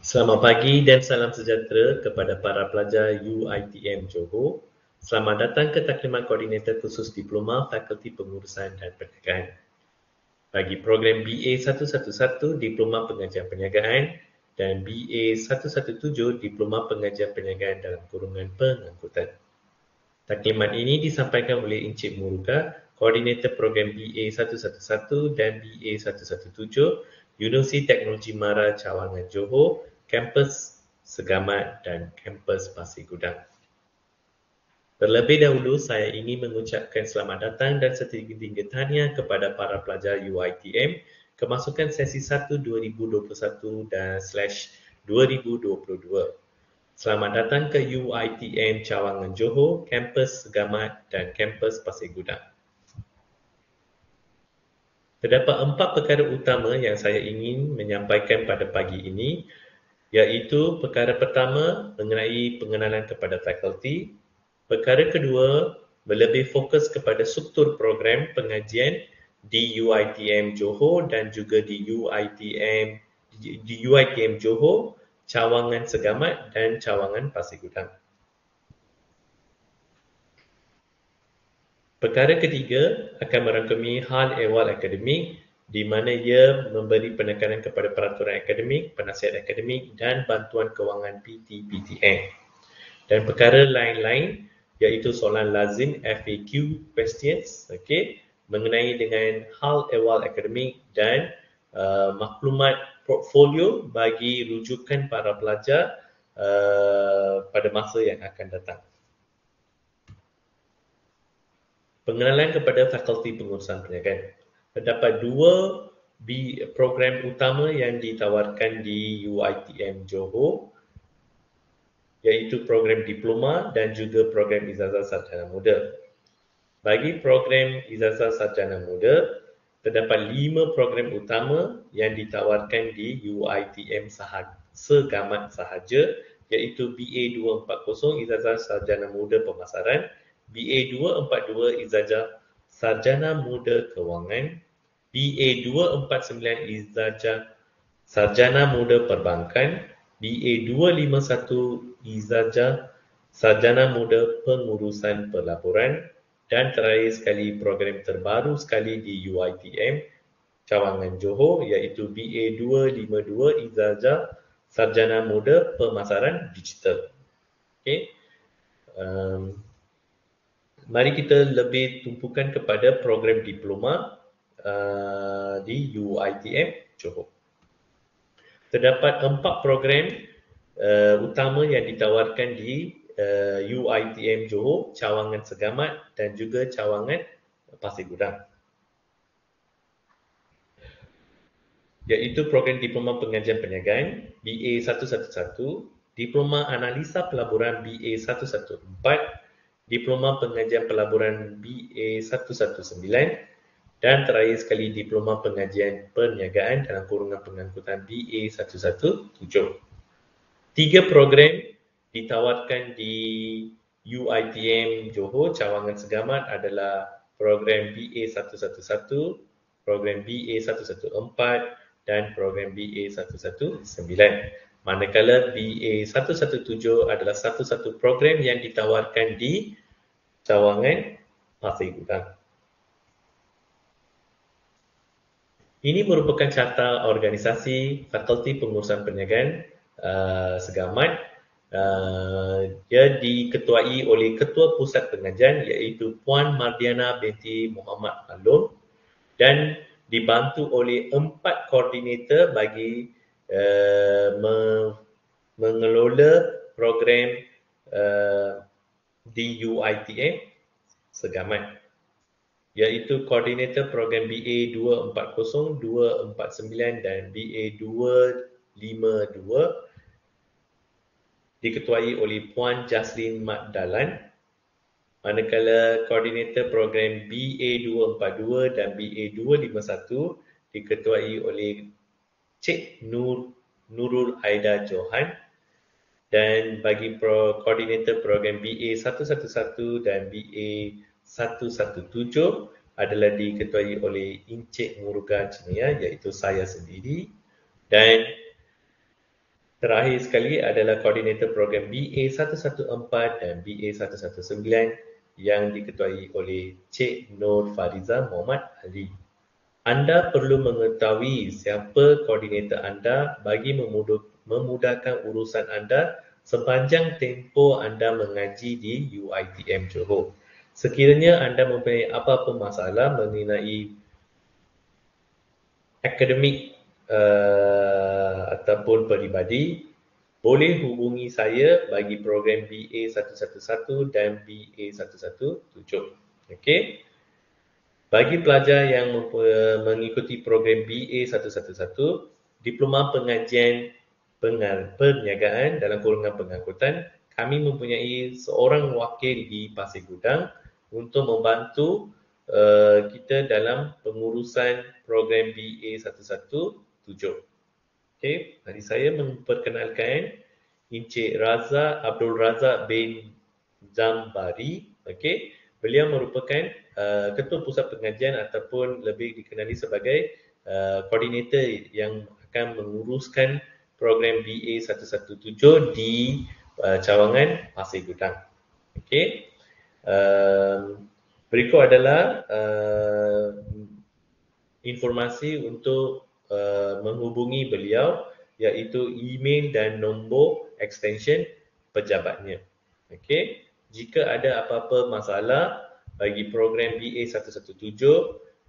Selamat pagi dan salam sejahtera kepada para pelajar UiTM Johor. Selamat datang ke Taklimat Koordinator Khusus Diploma Fakulti Pengurusan dan Perniagaan. Bagi program BA 111 Diploma Pengajian Perniagaan dan BA 117 Diploma Pengajian Perniagaan dalam kurungan pengangkutan. Taklimat ini disampaikan oleh Encik Muruka, Koordinator program BA 111 dan BA 117, Universiti Teknologi Mara Cawangan Johor, Kampus Segamat dan Kampus Pasir Gudang. Terlebih dahulu, saya ingin mengucapkan selamat datang dan setinggi-tinggi tahniah kepada para pelajar UiTM kemasukan sesi 1 2021 dan /2022. Selamat datang ke UiTM Cawangan Johor, Kampus Segamat dan Kampus Pasir Gudang. Terdapat 4 perkara utama yang saya ingin menyampaikan pada pagi ini, iaitu perkara pertama mengenai pengenalan kepada fakulti, perkara kedua lebih fokus kepada struktur program pengajian di UiTM Johor dan juga di UiTM Johor, Cawangan Segamat dan Cawangan Pasir Gudang. Perkara ketiga akan merangkumi hal ehwal akademik di mana ia memberi penekanan kepada peraturan akademik, penasihat akademik dan bantuan kewangan PT-PTN. Dan perkara lain-lain iaitu soalan lazim FAQ questions, mengenai dengan hal ehwal akademik dan maklumat portfolio bagi rujukan para pelajar pada masa yang akan datang. Pengenalan kepada Fakulti Pengurusan Perniagaan. Terdapat 2 program utama yang ditawarkan di UiTM Johor, iaitu program diploma dan juga program ijazah sarjana muda. Bagi program ijazah sarjana muda, terdapat 5 program utama yang ditawarkan di UiTM Segamat sahaja, iaitu BA 240 ijazah sarjana muda pemasaran, BA 242 ijazah sarjana muda kewangan, BA 249 ijazah sarjana muda perbankan, BA 251 ijazah sarjana muda pengurusan pelaburan, dan terakhir sekali program terbaru sekali di UiTM Cawangan Johor iaitu BA 252 ijazah sarjana muda pemasaran digital. Mari kita lebih tumpukan kepada program diploma di UiTM Johor. Terdapat 4 program utama yang ditawarkan di UiTM Johor, Cawangan Segamat dan juga Cawangan Pasir Gudang. Iaitu program Diploma Pengajian Perniagaan BA 111, Diploma Analisa Pelaburan BA 114, Diploma Pengajian Pelaburan BA 119 dan terakhir sekali Diploma Pengajian Perniagaan dalam kurungan pengangkutan BA 117. 3 program ditawarkan di UiTM Johor, Cawangan Segamat adalah program BA 111, program BA 114 dan program BA 119. Manakala BA 117 adalah satu-satu program yang ditawarkan di Cawangan Pasir Gudang. Ini merupakan carta organisasi Fakulti Pengurusan Perniagaan Segamat. Dia diketuai oleh Ketua Pusat Pengajian iaitu Puan Mardiana binti Muhammad Alom dan dibantu oleh 4 koordinator bagi mengelola program di UiTM Segamat, iaitu koordinator program BA 240, 249 dan BA 252 diketuai oleh Puan Jaslin Magdalan, manakala koordinator program BA 242 dan BA 251 diketuai oleh Cik Nurul Aida Johan, dan bagi koordinator program BA 111 dan BA 117 adalah diketuai oleh Encik Muruka Cenia iaitu saya sendiri, dan Terakhir sekali adalah koordinator program BA114 dan BA119 yang diketuai oleh Cik Nur Fariza Muhammad Ali. Anda perlu mengetahui siapa koordinator anda bagi memudahkan urusan anda sepanjang tempoh anda mengaji di UiTM Johor. Sekiranya anda mempunyai apa-apa masalah mengenai akademik ataupun peribadi, boleh hubungi saya bagi program BA111 dan BA117. Okey. Bagi pelajar yang mengikuti program BA111, Diploma Pengajian Perniagaan dalam kurungan pengangkutan, kami mempunyai seorang wakil di Pasir Gudang untuk membantu kita dalam pengurusan program BA117. Okey, mari saya memperkenalkan Encik Abdul Razak bin Zambari. Okey, beliau merupakan Ketua Pusat Pengajian ataupun lebih dikenali sebagai koordinator yang akan menguruskan program BA117 di cawangan Pasir Gudang. Okey. Berikut adalah informasi untuk menghubungi beliau, iaitu email dan nombor extension pejabatnya. Okey, jika ada apa-apa masalah bagi program BA117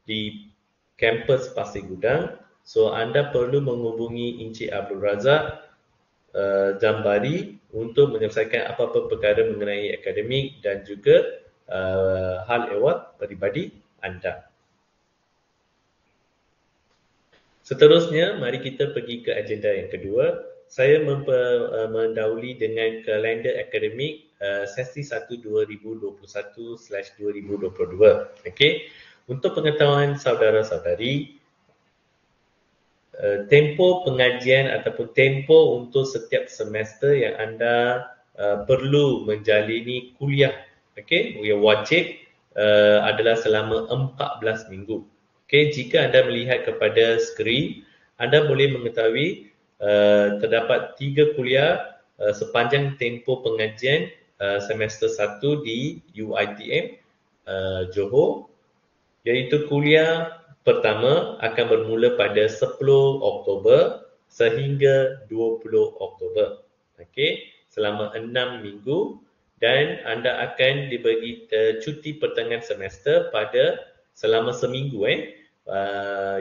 di kampus Pasir Gudang, so anda perlu menghubungi Encik Abdul Razak Zambari untuk menyelesaikan apa-apa perkara mengenai akademik dan juga hal ehwal peribadi anda. Seterusnya, mari kita pergi ke agenda yang kedua. Saya mendahului dengan kalender akademik sesi 1 2021/2022. Okey. Untuk pengetahuan saudara-saudari, tempoh pengajian ataupun tempoh untuk setiap semester yang anda perlu menjalani kuliah, okey, yang wajib adalah selama 14 minggu. Okey, jika anda melihat kepada skrin, anda boleh mengetahui terdapat 3 kuliah sepanjang tempoh pengajian semester 1 di UiTM Johor, iaitu kuliah pertama akan bermula pada 10 Oktober sehingga 20 Oktober. Okey, selama 6 minggu, dan anda akan diberi cuti pertengahan semester pada selama seminggu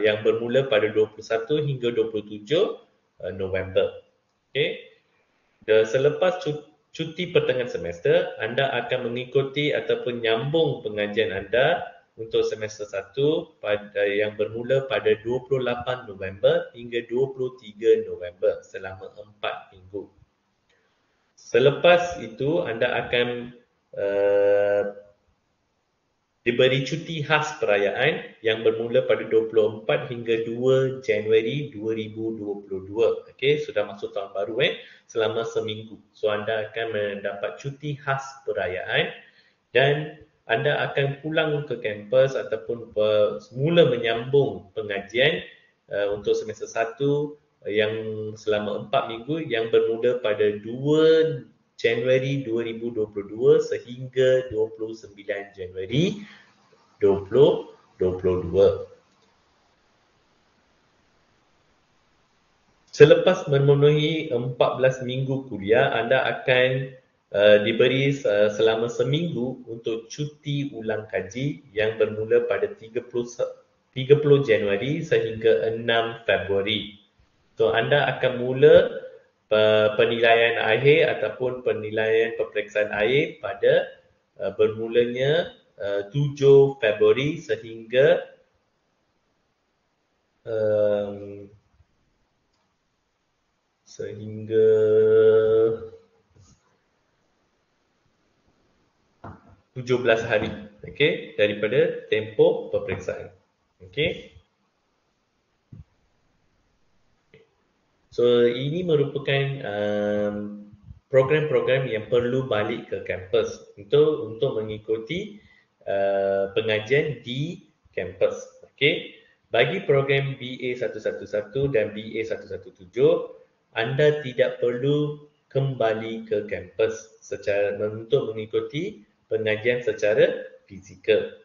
yang bermula pada 21 hingga 27 November. Okey. Selepas cuti pertengahan semester, anda akan mengikuti ataupun nyambung pengajian anda untuk semester 1 yang bermula pada 28 November hingga 23 November selama 4 minggu. Selepas itu, anda akan diberi cuti khas perayaan yang bermula pada 24 hingga 2 Januari 2022. Okey, sudah masuk tahun baru selama seminggu. So anda akan mendapat cuti khas perayaan dan anda akan pulang ke kampus ataupun semula menyambung pengajian untuk semester 1 yang selama 4 minggu yang bermula pada 2 Januari 2022 sehingga 29 Januari 2022. Selepas memenuhi 14 minggu kuliah, anda akan diberi selama seminggu untuk cuti ulang kaji yang bermula pada 30 Januari sehingga 6 Februari. So anda akan mula penilaian akhir ataupun penilaian peperiksaan akhir pada bermulanya 7 Februari sehingga sehingga 17 hari, okey, daripada tempoh peperiksaan. Okey. So ini merupakan program-program yang perlu balik ke kampus untuk mengikuti pengajian di kampus. Okey. Bagi program BA111 dan BA117, anda tidak perlu kembali ke kampus untuk mengikuti pengajian secara fizikal.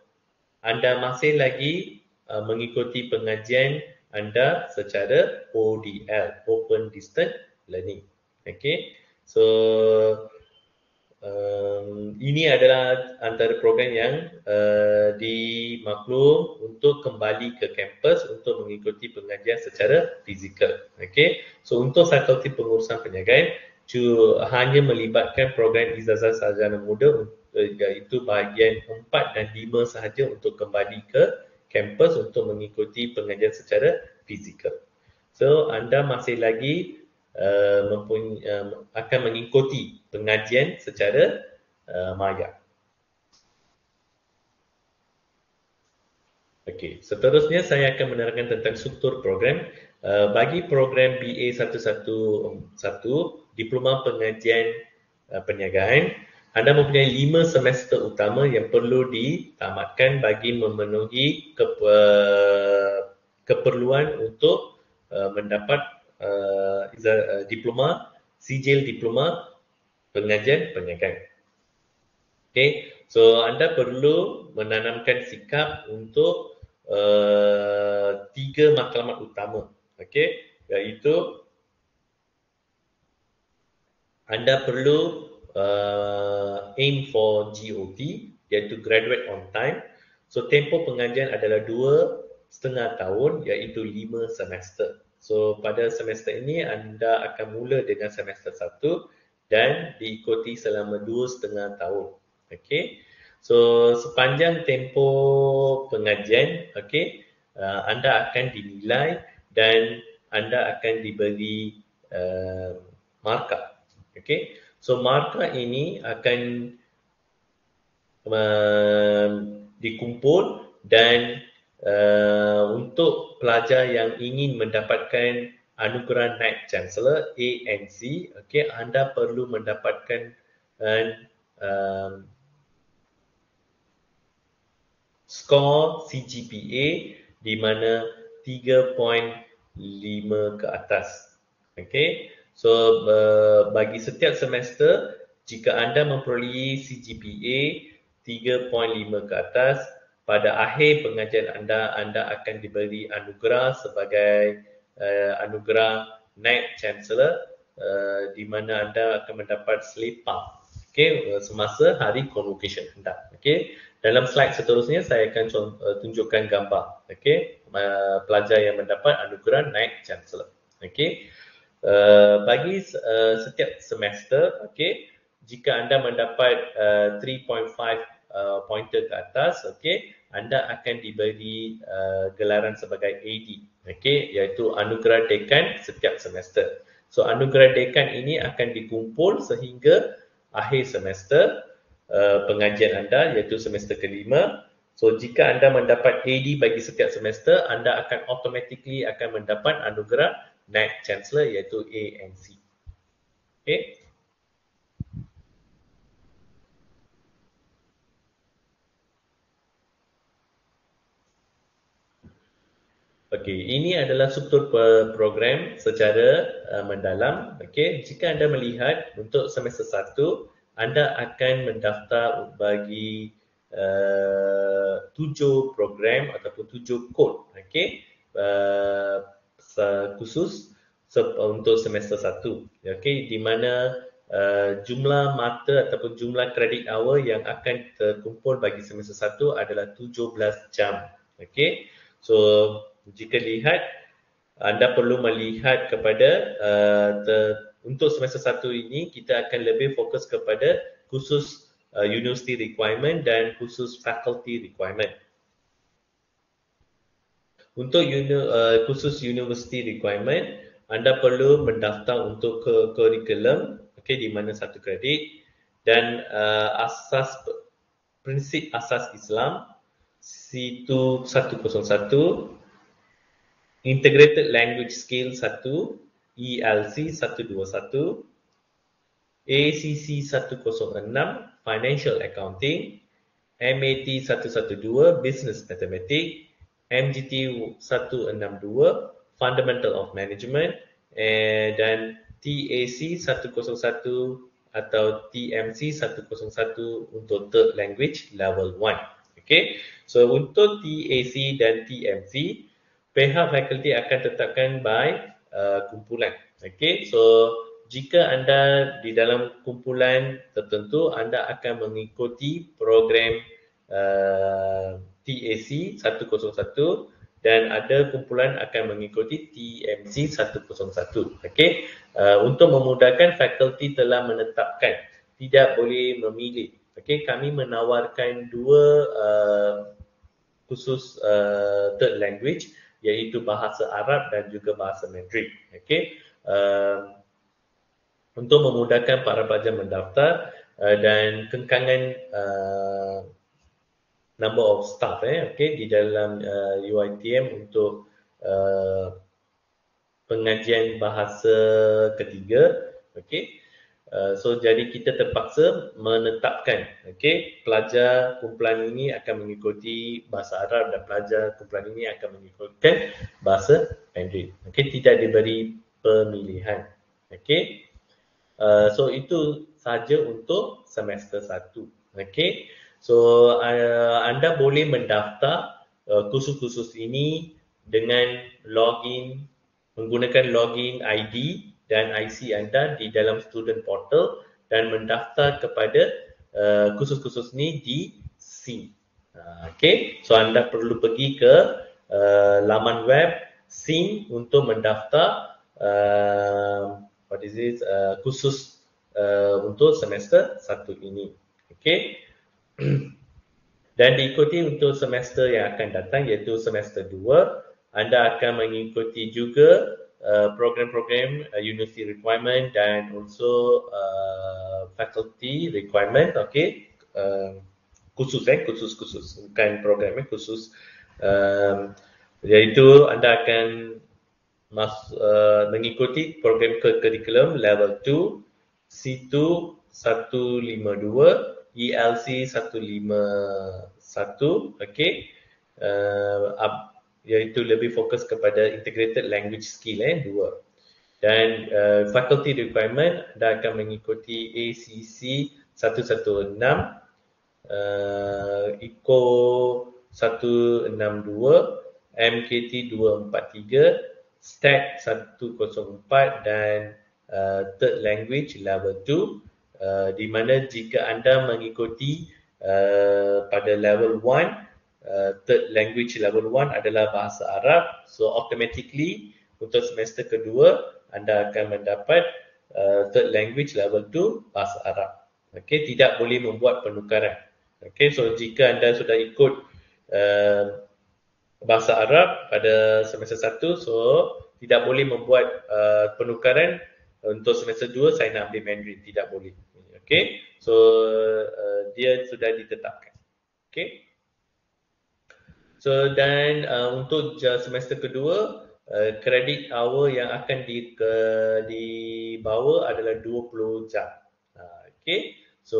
Anda masih lagi mengikuti pengajian anda secara ODL, Open Distance Learning. Okay, so ini adalah antara program yang dimaklum untuk kembali ke kampus untuk mengikuti pengajian secara fizikal. Okay, so untuk fakulti pengurusan perniagaan hanya melibatkan program ijazah sarjana muda iaitu bahagian 4 dan 5 sahaja untuk kembali ke kampus untuk mengikuti pengajian secara fizikal. So anda masih lagi akan mengikuti pengajian secara maya. Okey, seterusnya saya akan menerangkan tentang struktur program. Bagi program BA 111 Diploma Pengajian Perniagaan, anda mempunyai 5 semester utama yang perlu ditamatkan bagi memenuhi keperluan untuk mendapat diploma, sijil diploma pengajian perniagaan. Okay, so anda perlu menanamkan sikap untuk 3 matlamat utama. Okay, iaitu anda perlu aim for GOT, iaitu graduate on time. So tempoh pengajian adalah 2,5 tahun, iaitu 5 semester. So pada semester ini anda akan mula dengan semester 1 dan diikuti selama 2,5 tahun. Okay, so sepanjang tempoh pengajian, okay, anda akan dinilai dan anda akan diberi markah. Okay, so markah ini akan dikumpul dan untuk pelajar yang ingin mendapatkan anugerah Knight Chancellor ANC, okay, anda perlu mendapatkan skor CGPA di mana 3.5 ke atas. Okay, so bagi setiap semester, jika anda memperolehi CGPA 3.5 ke atas, pada akhir pengajian anda akan diberi anugerah sebagai anugerah Knight Chancellor, di mana anda akan mendapat selipar, okay, semasa hari convocation anda. Okay, dalam slide seterusnya saya akan tunjukkan gambar, okay, pelajar yang mendapat anugerah Knight Chancellor. Okay, bagi setiap semester, okay, jika anda mendapat 3.5 pointer ke atas, okay, anda akan diberi gelaran sebagai AD, okay, iaitu anugerah dekan setiap semester. So anugerah dekan ini akan dikumpul sehingga akhir semester pengajian anda, iaitu semester kelima. So jika anda mendapat AD bagi setiap semester, anda akan automatically akan mendapat anugerah Knight Chancellor, iaitu ANC. Okay. Okey, ini adalah struktur program secara mendalam. Okey, jika anda melihat untuk semester 1, anda akan mendaftar bagi 7 program ataupun 7 kod, okey, khusus untuk semester 1. Okey, di mana jumlah mata ataupun jumlah kredit hour yang akan terkumpul bagi semester 1 adalah 17 jam. Okey, so jika lihat, anda perlu melihat kepada untuk semester 1 ini kita akan lebih fokus kepada khusus university requirement dan khusus faculty requirement. Untuk khusus university requirement, anda perlu mendaftar untuk kurikulum, okay, di mana 1 kredit, dan prinsip asas Islam situ 101, Integrated Language Skill 1, ELC 121, ACC 106, Financial Accounting, MAT 112, Business Mathematics, MGT 162, Fundamental of Management, dan TAC 101 atau TMC 101 untuk third language level 1. Okay, so untuk TAC dan TMC, pihak fakulti akan tetapkan by kumpulan. Okay, so jika anda di dalam kumpulan tertentu, anda akan mengikuti program TAC 101 dan ada kumpulan akan mengikuti TMC 101. Okey, untuk memudahkan, fakulti telah menetapkan tidak boleh memilih. Okey, kami menawarkan dua khusus third language, iaitu bahasa Arab dan juga bahasa Mandarin. Okey, untuk memudahkan para pelajar mendaftar dan kengkangan number of staff okay, di dalam UiTM untuk pengajian bahasa ketiga. Okay. So jadi kita terpaksa menetapkan, okay, pelajar kumpulan ini akan mengikuti bahasa Arab dan pelajar kumpulan ini akan mengikuti bahasa Mandarin. Okay, tidak diberi pemilihan. Okay. So itu saja untuk semester 1. Okay. So anda boleh mendaftar kursus-kursus ini dengan login, menggunakan login ID dan IC anda di dalam student portal dan mendaftar kepada kursus-kursus ini di SIN. Okay, so anda perlu pergi ke laman web SIN untuk mendaftar what is this khusus untuk semester 1 ini. Okay. Dan diikuti untuk semester yang akan datang, iaitu semester 2, anda akan mengikuti juga program-program university requirement dan also faculty requirement. Okay, khusus bukan program khusus, iaitu anda akan mengikuti program curriculum level 2 C2 152, ELC 151, okay, iaitu lebih fokus kepada integrated language skill 2. Dan faculty requirement anda akan mengikuti ACC 116, ICO 162, MKT 243, STAT 104 dan third language level 2, di mana jika anda mengikuti pada level 1, third language level 1 adalah bahasa Arab, so automatically untuk semester kedua anda akan mendapat third language level 2 bahasa Arab. Okey, tidak boleh membuat penukaran. Okey, so jika anda sudah ikut bahasa Arab pada semester 1, so tidak boleh membuat penukaran untuk semester 2 saya nak ambil Mandarin, tidak boleh. Okey, so dia sudah ditetapkan. Okey. So dan untuk semester kedua, kredit hour yang akan dibawa adalah 20 jam. Okey. So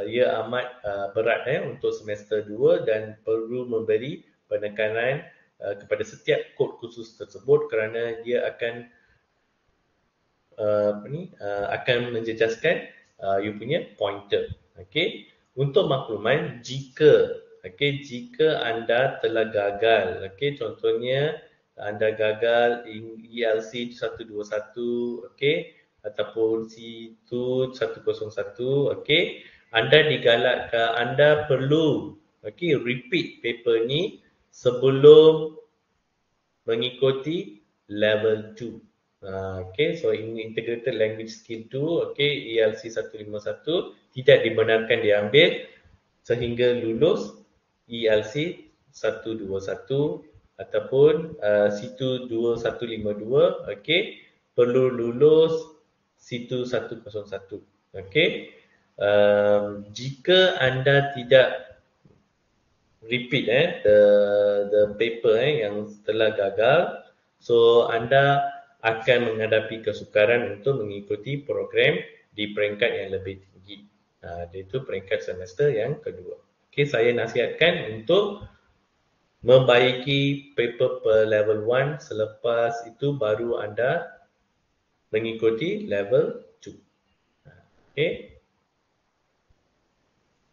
ia amat berat untuk semester 2 dan perlu memberi penekanan kepada setiap kod khusus tersebut kerana dia akan akan menjejaskan you punya pointer. Okey, untuk makluman, jika anda telah gagal, okey, contohnya anda gagal ELC 121, okey, ataupun C2 101, okey, anda digalakkan, anda perlu repeat paper ni sebelum mengikuti level 2. Okay, so ini integrated language skill 2, okay, ELC 151 tidak dibenarkan diambil sehingga lulus ELC 121 ataupun C2 2152, okay, perlu lulus C2 101. Okay, jika anda tidak repeat the paper yang telah gagal, so anda akan menghadapi kesukaran untuk mengikuti program di peringkat yang lebih tinggi, iaitu peringkat semester yang kedua. Okey, saya nasihatkan untuk membaiki paper per level 1, selepas itu baru anda mengikuti level 2. Okay.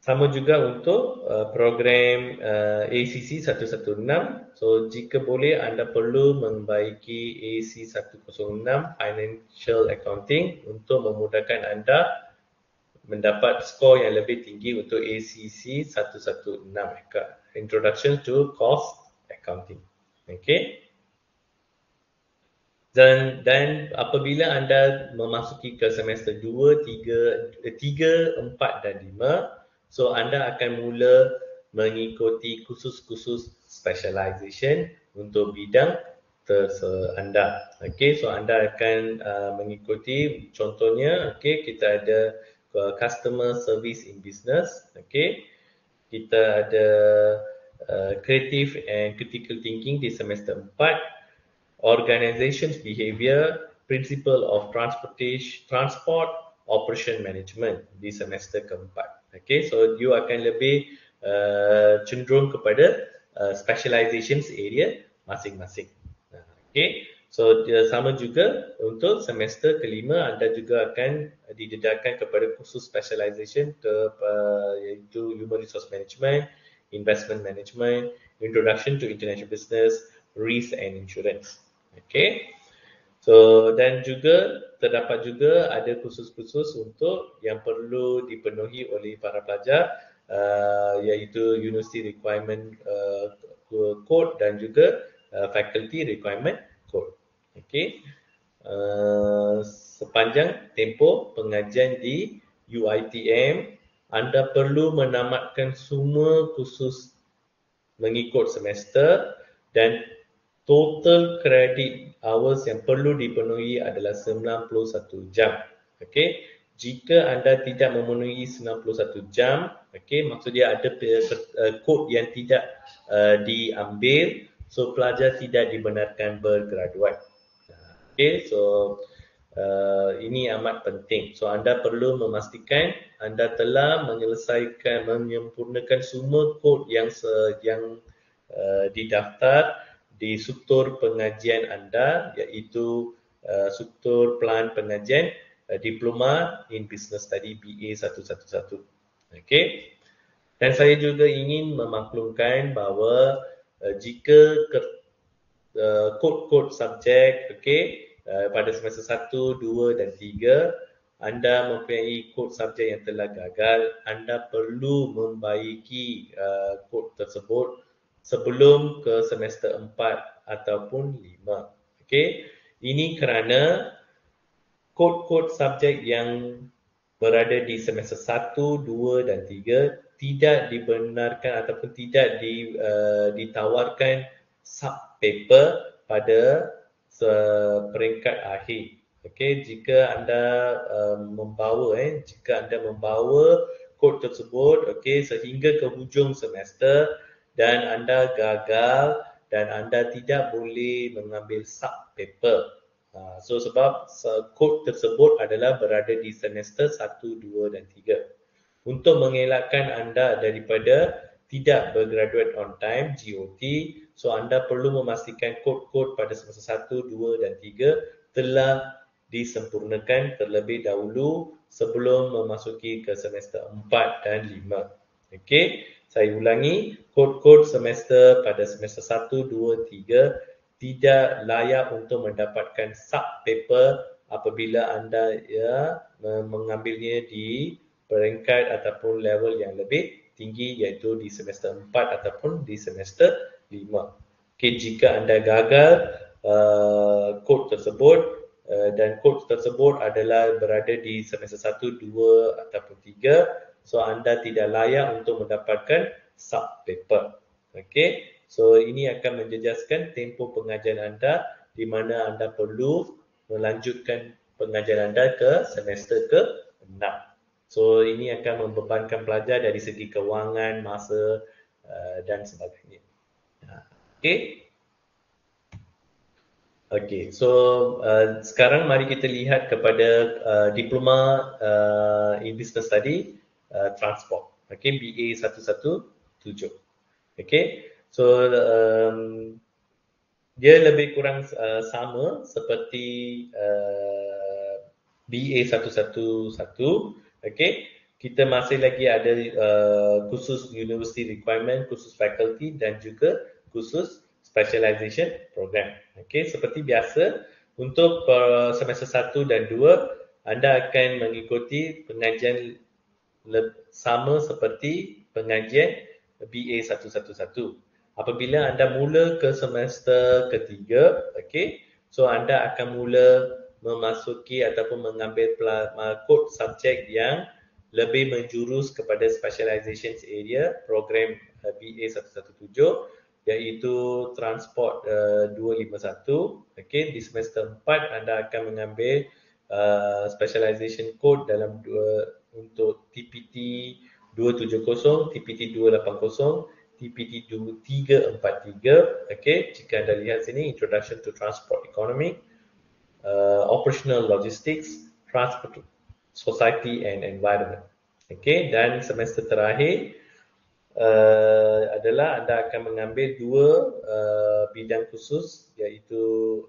Sama juga untuk program ACC 116. So jika boleh anda perlu membaiki AC 106 Financial Accounting untuk memudahkan anda mendapat skor yang lebih tinggi untuk ACC 116, Introduction to Cost Accounting. Okay. Dan apabila anda memasuki ke semester 2, 3, 4 dan 5, so anda akan mula mengikuti kursus-kursus specialization untuk bidang anda. Okay, so anda akan mengikuti, contohnya, okay, kita ada customer service in business, okay, kita ada creative and critical thinking di semester 4, organizations behavior, principle of transport operation management di semester keempat. Okay, so you akan lebih cenderung kepada specializations area masing-masing. Okay, so sama juga untuk semester kelima anda juga akan didedahkan kepada kursus specialization iaitu human resource management, investment management, introduction to international business, risk and insurance. Okay. So dan juga terdapat juga ada kursus-kursus untuk yang perlu dipenuhi oleh para pelajar iaitu University Requirement Code dan juga Faculty Requirement Code. Okay. Sepanjang tempoh pengajian di UiTM, anda perlu menamatkan semua kursus mengikut semester dan total credit hours yang perlu dipenuhi adalah 91 jam. Okey, jika anda tidak memenuhi 91 jam, okey, maksudnya ada kod yang tidak diambil, so pelajar tidak dibenarkan bergraduat. Okey, so ini amat penting. So anda perlu memastikan anda telah menyempurnakan semua kod yang didaftar di struktur pengajian anda, iaitu struktur pelan pengajian Diploma in Business Study BA 111. Okey. Dan saya juga ingin memaklumkan bahawa jika kod-kod subjek, okey, pada semester 1, 2 dan 3 anda mempunyai kod subjek yang telah gagal, anda perlu membaiki kod tersebut sebelum ke semester 4 ataupun 5. Okey, ini kerana kod-kod subjek yang berada di semester 1, 2 dan 3 tidak dibenarkan ataupun tidak ditawarkan sub paper pada peringkat akhir. Okey, jika anda membawa kod tersebut, okey, sehingga ke hujung semester dan anda gagal dan anda tidak boleh mengambil sub paper. So sebab kod tersebut adalah berada di semester 1, 2 dan 3. Untuk mengelakkan anda daripada tidak bergraduate on time, GOT, so anda perlu memastikan kod-kod pada semester 1, 2 dan 3 telah disempurnakan terlebih dahulu sebelum memasuki ke semester 4 dan 5. Okey, saya ulangi, kod-kod semester pada semester 1, 2, 3 tidak layak untuk mendapatkan sub paper apabila anda mengambilnya di peringkat ataupun level yang lebih tinggi, iaitu di semester 4 ataupun di semester 5. Okay, jika anda gagal kod tersebut dan kod tersebut adalah berada di semester 1, 2 ataupun 3, so anda tidak layak untuk mendapatkan sub paper. Okey, so ini akan menjejaskan tempoh pengajian anda di mana anda perlu melanjutkan pengajian anda ke semester ke-6. So ini akan membebankan pelajar dari segi kewangan, masa dan sebagainya. Okey. Okey, so sekarang mari kita lihat kepada Diploma in Business Study Transport. Okey, BA 117. Okey, So dia lebih kurang sama seperti BA 111. Okay, kita masih lagi ada khusus university requirement, khusus faculty dan juga khusus specialization program. Okay, seperti biasa untuk semester 1 dan 2 anda akan mengikuti pengajian sama seperti pengajian BA 111. Apabila anda mula ke semester ketiga, okay, so anda akan mula memasuki ataupun mengambil kod subjek yang lebih menjurus kepada specialization area program BA 117 iaitu transport 251. Okay, di semester 4 anda akan mengambil specialization code dalam untuk TPT 270, TPT 280, TPT 343. Okay, jika anda lihat sini, Introduction to Transport Economy, Operational Logistics, Transport Society and Environment. Okay, dan semester terakhir adalah anda akan mengambil dua bidang khusus iaitu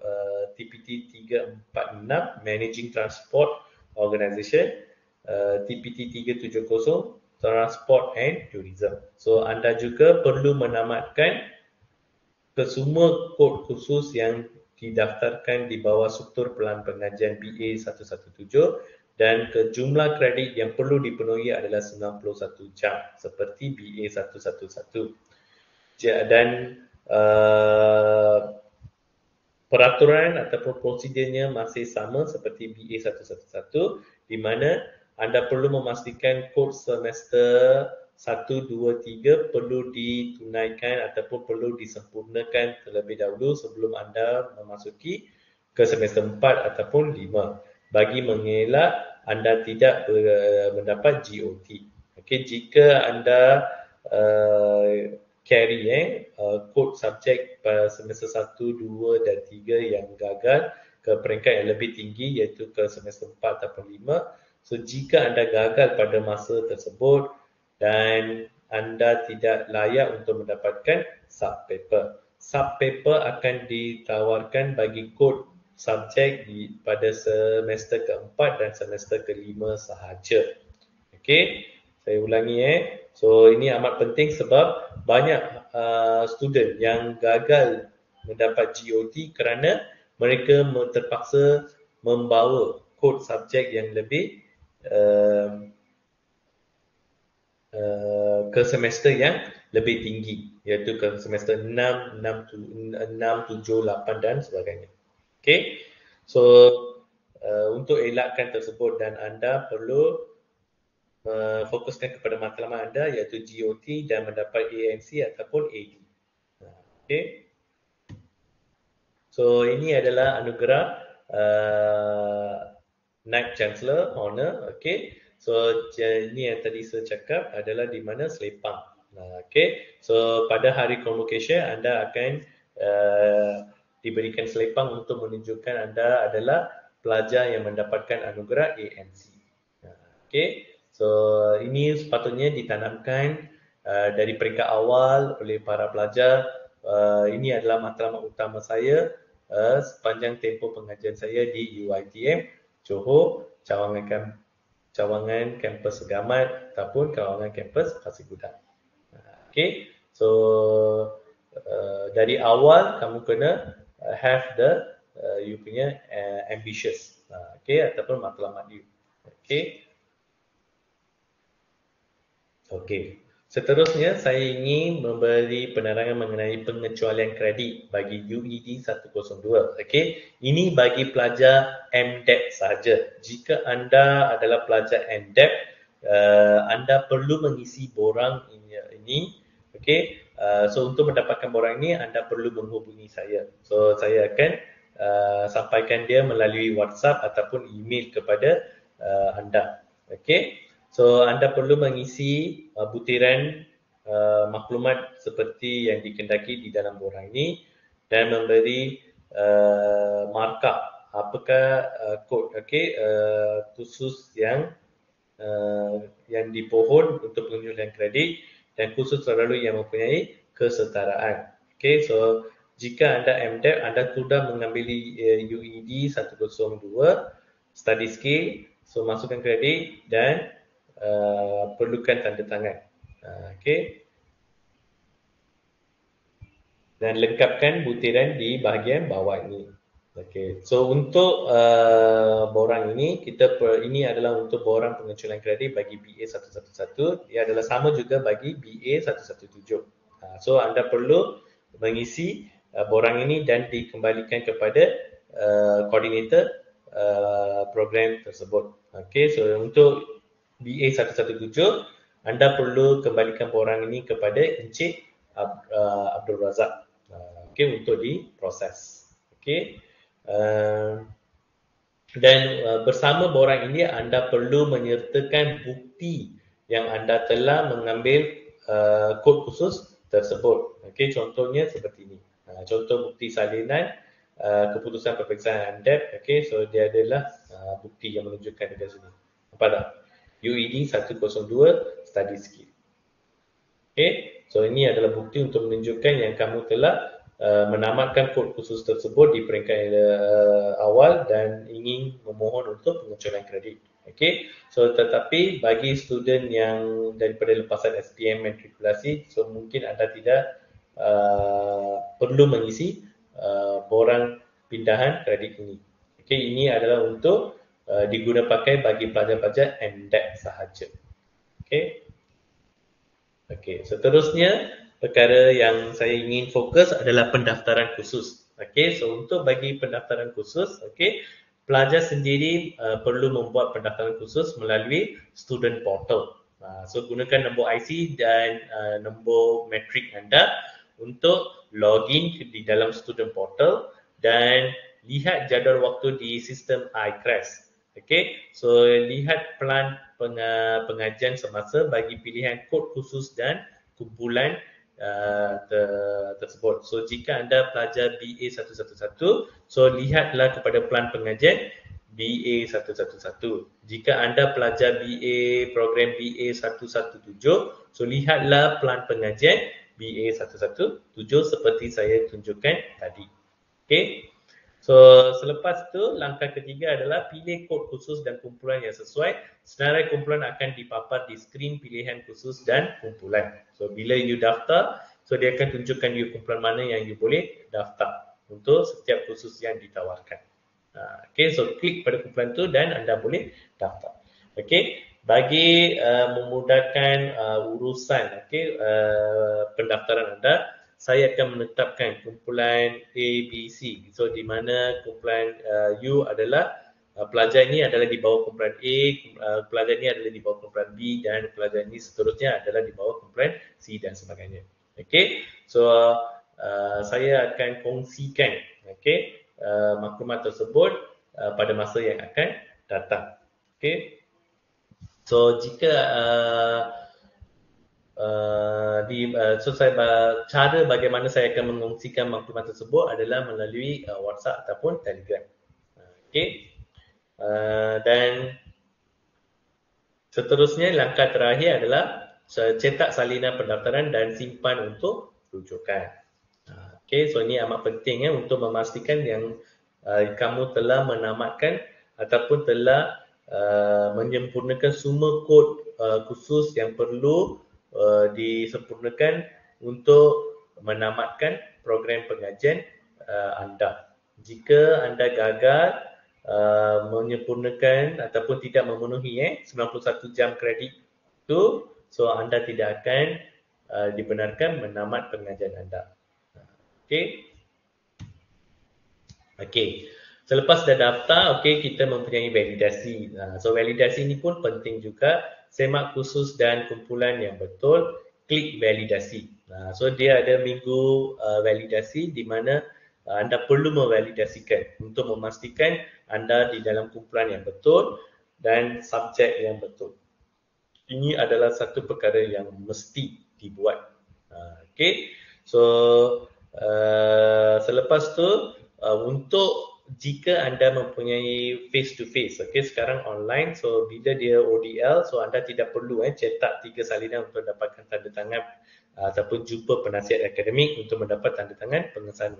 TPT 346 Managing Transport Organisation, TPT 370 Transport and Tourism. So anda juga perlu menamatkan kesemua kod khusus yang didaftarkan di bawah struktur pelan pengajian BA 117 dan jumlah kredit yang perlu dipenuhi adalah 91 jam seperti BA 111. Dan peraturan ataupun prosedurnya masih sama seperti BA 111 di mana anda perlu memastikan kod semester 1, 2, 3 perlu ditunaikan ataupun perlu disempurnakan terlebih dahulu sebelum anda memasuki ke semester 4 ataupun 5 bagi mengelak anda tidak mendapat GOT. Okay, jika anda carry kod subjek pada semester 1, 2 dan 3 yang gagal ke peringkat yang lebih tinggi iaitu ke semester 4 ataupun 5. So jika anda gagal pada masa tersebut dan anda tidak layak untuk mendapatkan sub-paper. Sub-paper akan ditawarkan bagi kod subjek pada semester keempat dan semester kelima sahaja. Okey, saya ulangi So ini amat penting sebab banyak student yang gagal mendapat GOT kerana mereka terpaksa membawa kod subjek yang lebih ke semester yang lebih tinggi iaitu ke semester 6, 7, 8 dan sebagainya. Okay, so untuk elakkan tersebut dan anda perlu fokuskan kepada matlamat anda iaitu GOT dan mendapat ANC ataupun AD. Okay, so ini adalah anugerah Knight Chancellor Honor. Okay, so ini yang tadi saya cakap adalah di mana Selepang. Okay, so pada hari convocation anda akan diberikan Selepang untuk menunjukkan anda adalah pelajar yang mendapatkan anugerah ANC. Okay, so ini sepatutnya ditanamkan dari peringkat awal oleh para pelajar. Ini adalah matlamat utama saya sepanjang tempoh pengajian saya di UiTM Johor, Cawangan Kampus Segamat ataupun Cawangan Kampus Pasir Gudang. Okay, so dari awal kamu kena have the you punya ambitious, okay, ataupun matlamat you. Okay. Okey. Seterusnya saya ingin memberi penerangan mengenai pengecualian kredit bagi UED 102. Okey, ini bagi pelajar MDEP sahaja. Jika anda adalah pelajar MDEP, anda perlu mengisi borang ini. Okey, so untuk mendapatkan borang ini anda perlu menghubungi saya. So saya akan sampaikan dia melalui WhatsApp ataupun email kepada anda. Okey. So anda perlu mengisi butiran maklumat seperti yang dikendaki di dalam borang ini dan memberi markup apakah kod khusus yang dipohon untuk pengecualian kredit dan khusus selalu yang mempunyai kesetaraan. Okay, so jika anda MDEP, anda sudah mengambil UED 102 study skill, so masukkan kredit dan perlukan tanda tangan. Okay, dan lengkapkan butiran di bahagian bawah ini. Okay, so untuk borang ini, ini adalah untuk borang pengecilan kredit bagi BA 111. Ia adalah sama juga bagi BA 117. So anda perlu mengisi borang ini dan dikembalikan kepada koordinator program tersebut. Okay, so untuk BA 117, anda perlu kembalikan borang ini kepada Encik Abdul Razak. Okay, untuk diproses. Okay. Dan bersama borang ini anda perlu menyertakan bukti yang anda telah mengambil kod khusus tersebut. Okay, contohnya seperti ini. Contoh bukti salinan keputusan peperiksaan MDEP. Okay, so dia adalah bukti yang menunjukkan dekat sini. Apa dah? UED 102 study skill. Okay, so ini adalah bukti untuk menunjukkan yang kamu telah menamatkan kod khusus tersebut di peringkat awal dan ingin memohon untuk pengecualian kredit. Okay, so tetapi bagi student yang daripada lepasan SPM matrikulasi, so mungkin anda tidak perlu mengisi borang pindahan kredit ini. Okay, ini adalah untuk diguna pakai bagi pelajar-pelajar MDEP sahaja. Okay. Okay, seterusnya perkara yang saya ingin fokus adalah pendaftaran khusus. Okay, so untuk bagi pendaftaran khusus, okay, pelajar sendiri perlu membuat pendaftaran khusus melalui student portal. So gunakan nombor IC dan nombor matrik anda untuk login di dalam student portal dan lihat jadual waktu di sistem iCRES. Okay, so lihat pelan pengajian semasa bagi pilihan kod khusus dan kumpulan tersebut. So jika anda pelajar BA 111, so lihatlah kepada pelan pengajian BA 111. Jika anda pelajar BA program BA 117, so lihatlah pelan pengajian BA 117 seperti saya tunjukkan tadi. Okay. So selepas itu langkah ketiga adalah pilih kod khusus dan kumpulan yang sesuai. Senarai kumpulan akan dipapar di skrin pilihan khusus dan kumpulan. So bila you daftar, so dia akan tunjukkan you kumpulan mana yang you boleh daftar untuk setiap khusus yang ditawarkan. Okay, so klik pada kumpulan itu dan anda boleh daftar. Okay, bagi memudahkan urusan pendaftaran anda, saya akan menetapkan kumpulan A, B, C. So di mana kumpulan U adalah pelajar ini adalah di bawah kumpulan A, pelajar ini adalah di bawah kumpulan B dan pelajar ini seterusnya adalah di bawah kumpulan C dan sebagainya. Okay, so saya akan kongsikan maklumat tersebut pada masa yang akan datang. Okay, so jika cara bagaimana saya akan mengongsikan maklumat tersebut adalah melalui WhatsApp ataupun Telegram. Okay. Dan seterusnya langkah terakhir adalah cetak salinan pendaftaran dan simpan untuk rujukan. Okay, so ini amat penting untuk memastikan yang kamu telah menamatkan ataupun telah menyempurnakan semua kod khusus yang perlu disempurnakan untuk menamatkan program pengajian anda. Jika anda gagal menyempurnakan ataupun tidak memenuhi 91 jam kredit itu, so anda tidak akan dibenarkan menamat pengajian anda. Okey. Okey. Selepas dah daftar, kita mempunyai validasi. So validasi ini pun penting juga. Semak khusus dan kumpulan yang betul, klik validasi. So dia ada minggu validasi di mana anda perlu mevalidasikan untuk memastikan anda di dalam kumpulan yang betul dan subjek yang betul. Ini adalah satu perkara yang mesti dibuat. Okay. So selepas tu untuk jika anda mempunyai face to face, sekarang online, so bila dia ODL, so anda tidak perlu cetak 3 salinan untuk dapatkan tanda tangan ataupun jumpa penasihat akademik untuk mendapat tanda tangan pengesahan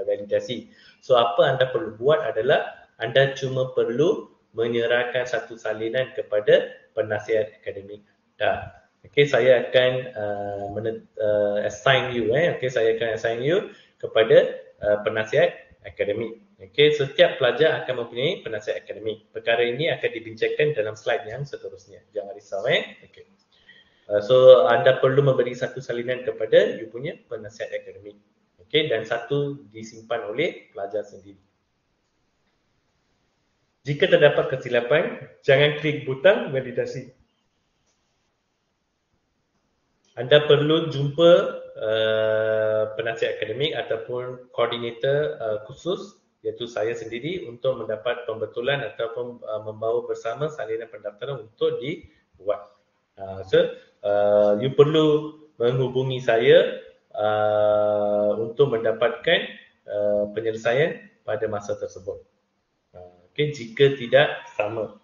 validasi. So apa anda perlu buat adalah anda cuma perlu menyerahkan satu salinan kepada penasihat akademik anda. Okey, saya akan assign you saya akan assign you kepada penasihat akademik. Okey, setiap pelajar akan mempunyai penasihat akademik. Perkara ini akan dibincangkan dalam slide yang seterusnya. Jangan risau Okey. So anda perlu memberi satu salinan kepada you punya penasihat akademik. Okey, dan satu disimpan oleh pelajar sendiri. Jika terdapat kesilapan, jangan klik butang validasi. Anda perlu jumpa penasihat akademik ataupun koordinator khusus iaitu saya sendiri untuk mendapat pembetulan ataupun membawa bersama salinan pendaftaran untuk dibuat. You perlu menghubungi saya untuk mendapatkan penyelesaian pada masa tersebut. Okay, jika tidak sama.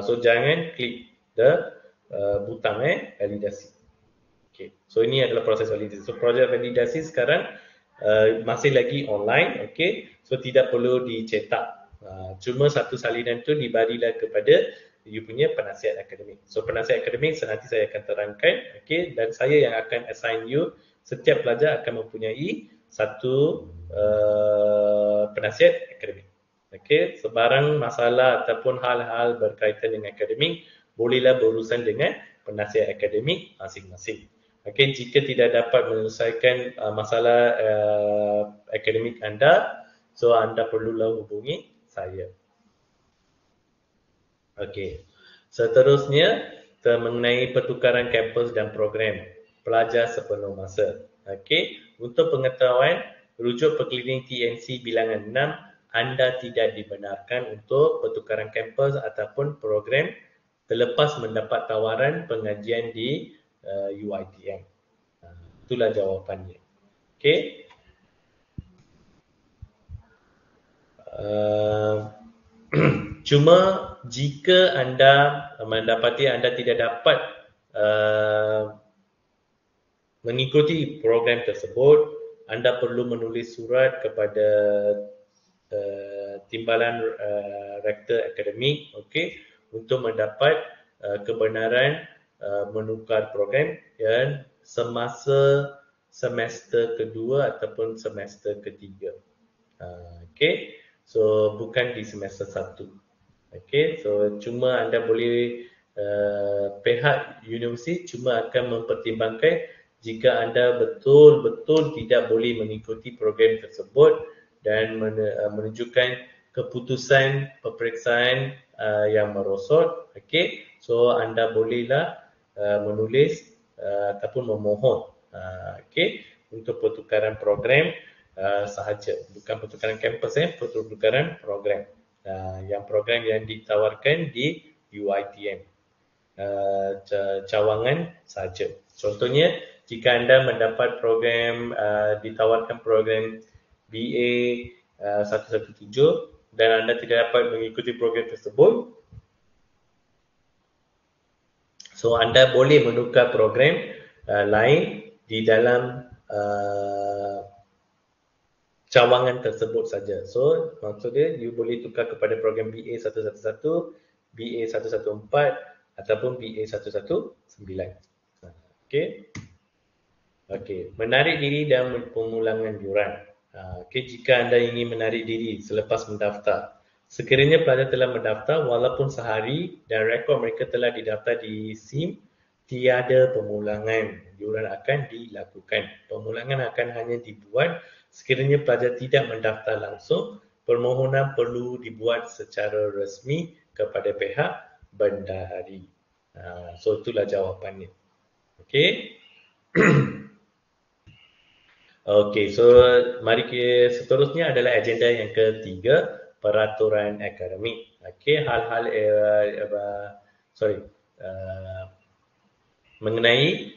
So jangan klik the butang validasi. Okay. So ini adalah proses validasi. So proses validasi sekarang masih lagi online, okay. So tidak perlu dicetak. Cuma satu salinan tu dibarilah kepada you punya penasihat akademik. So penasihat akademik nanti saya akan terangkan, okay. Dan saya yang akan assign you. Setiap pelajar akan mempunyai satu penasihat akademik. Okay. Sebarang masalah ataupun hal-hal berkaitan dengan akademik bolehlah berurusan dengan penasihat akademik masing-masing. Okay, jika tidak dapat menyelesaikan masalah akademik anda, so anda perlulah hubungi saya. Okay, seterusnya mengenai pertukaran kampus dan program pelajar sepenuh masa. Okay, untuk pengetahuan, rujuk Perklinik TNC bilangan 6, anda tidak dibenarkan untuk pertukaran kampus ataupun program terlepas mendapat tawaran pengajian di UiTM. Itulah jawapannya. Okey. Cuma jika anda mendapati anda tidak dapat mengikuti program tersebut, anda perlu menulis surat kepada timbalan rektor akademik, okey, untuk mendapat kebenaran menukar program dan semasa semester kedua ataupun semester ketiga. Okey, so bukan di semester 1. Okey, so cuma anda boleh pihak universiti cuma akan mempertimbangkan jika anda betul-betul tidak boleh mengikuti program tersebut dan menunjukkan keputusan peperiksaan yang merosot. Okey, so anda bolehlah menulis ataupun memohon untuk pertukaran program sahaja, bukan pertukaran kampus, pertukaran program. Yang program yang ditawarkan di UiTM cawangan sahaja. Contohnya, jika anda mendapat program ditawarkan program BA 117 dan anda tidak dapat mengikuti program tersebut, so anda boleh menukar program lain di dalam cawangan tersebut saja. So maksudnya you boleh tukar kepada program BA 111, BA 114 ataupun BA 119. Okey. Okey, menarik diri dan pemulangan yuran. Okey, jika anda ingin menarik diri selepas mendaftar, sekiranya pelajar telah mendaftar walaupun sehari dan rekod mereka telah didaftar di SIM, tiada pemulangan yuran akan dilakukan. Pemulangan akan hanya dibuat sekiranya pelajar tidak mendaftar langsung. Permohonan perlu dibuat secara resmi kepada pihak bendahari. So itulah jawapannya. Okey. Okey, so mari seterusnya adalah agenda yang ketiga, peraturan akademik. Okey, hal-hal mengenai